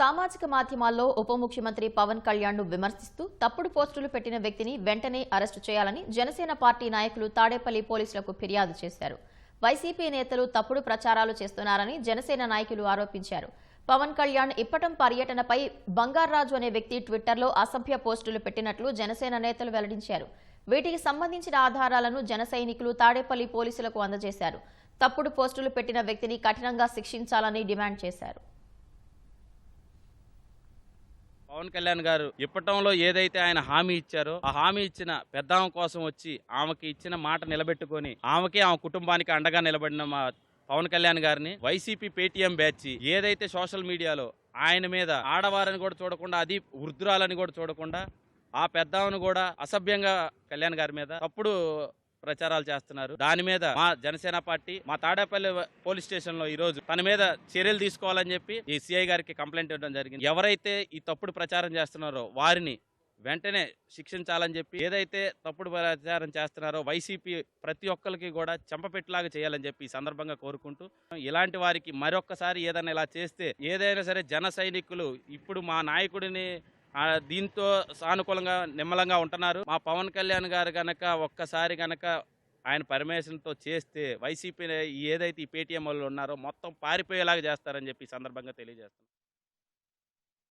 సామాజిక మాధ్యమాల్లో ఉప ముఖ్యమంత్రి పవన్ కళ్యాణ్ను విమర్శిస్తూ తప్పుడు పోస్టులు పెట్టిన వ్యక్తిని వెంటనే అరెస్టు చేయాలని జనసేన పార్టీ నాయకులు తాడేపల్లి పోలీసులకు ఫిర్యాదు చేశారు. వైసీపీ నేతలు తప్పుడు ప్రచారాలు చేస్తున్నారని జనసేన నాయకులు ఆరోపించారు. పవన్ కళ్యాణ్ ఇప్పటం పర్యటనపై బంగార్రాజు అనే వ్యక్తి ట్విట్టర్లో అసభ్య పోస్టులు పెట్టినట్లు జనసేన నేతలు వెల్లడించారు. వీటికి సంబంధించిన ఆధారాలను జన సైనికులు తాడేపల్లి పోలీసులకు అందజేశారు. తప్పుడు పోస్టులు పెట్టిన వ్యక్తిని కఠినంగా శిక్షించాలని డిమాండ్ చేశారు. పవన్ కళ్యాణ్ గారు ఇప్పటంలో ఏదైతే ఆయన హామీ ఇచ్చారో ఆ హామీ ఇచ్చిన పెద్దామ కోసం వచ్చి ఆమెకి ఇచ్చిన మాట నిలబెట్టుకొని ఆమె కుటుంబానికి అండగా నిలబడిన మా పవన్ కళ్యాణ్ గారిని వైసీపీ పేటీఎం బ్యాచ్ ఏదైతే సోషల్ మీడియాలో ఆయన మీద ఆడవారని కూడా చూడకుండా అది వృద్ధురాలని కూడా చూడకుండా ఆ పెద్దామను కూడా అసభ్యంగా కళ్యాణ్ గారి మీద తప్పుడు ప్రచారాలు చేస్తున్నారు. దాని మీద మా జనసేన పార్టీ మా తాడేపల్లి పోలీస్ స్టేషన్ లో ఈ రోజు తన మీద చర్యలు తీసుకోవాలని చెప్పి ఈ సిఐ గారికి కంప్లైంట్ ఇవ్వడం జరిగింది. ఎవరైతే ఈ తప్పుడు ప్రచారం చేస్తున్నారో వారిని వెంటనే శిక్షించాలని చెప్పి, ఏదైతే తప్పుడు ప్రచారం చేస్తున్నారో వైసీపీ ప్రతి ఒక్కరికి కూడా చెంపపెట్టులాగా చేయాలని చెప్పి ఈ సందర్భంగా కోరుకుంటూ, ఇలాంటి వారికి మరొక్కసారి ఏదైనా ఇలా చేస్తే ఏదైనా సరే జన సైనికులు ఇప్పుడు మా నాయకుడిని దీంతో సానుకూలంగా నిమ్మలంగా ఉంటున్నారు. మా పవన్ కళ్యాణ్ గారు గనక ఒక్కసారి గనక ఆయన పర్మిషన్తో చేస్తే వైసీపీ ఏదైతే ఈ పేటీఎం వాళ్ళు ఉన్నారో మొత్తం పారిపోయేలాగా చేస్తారని చెప్పి ఈ సందర్భంగా తెలియజేస్తున్నారు.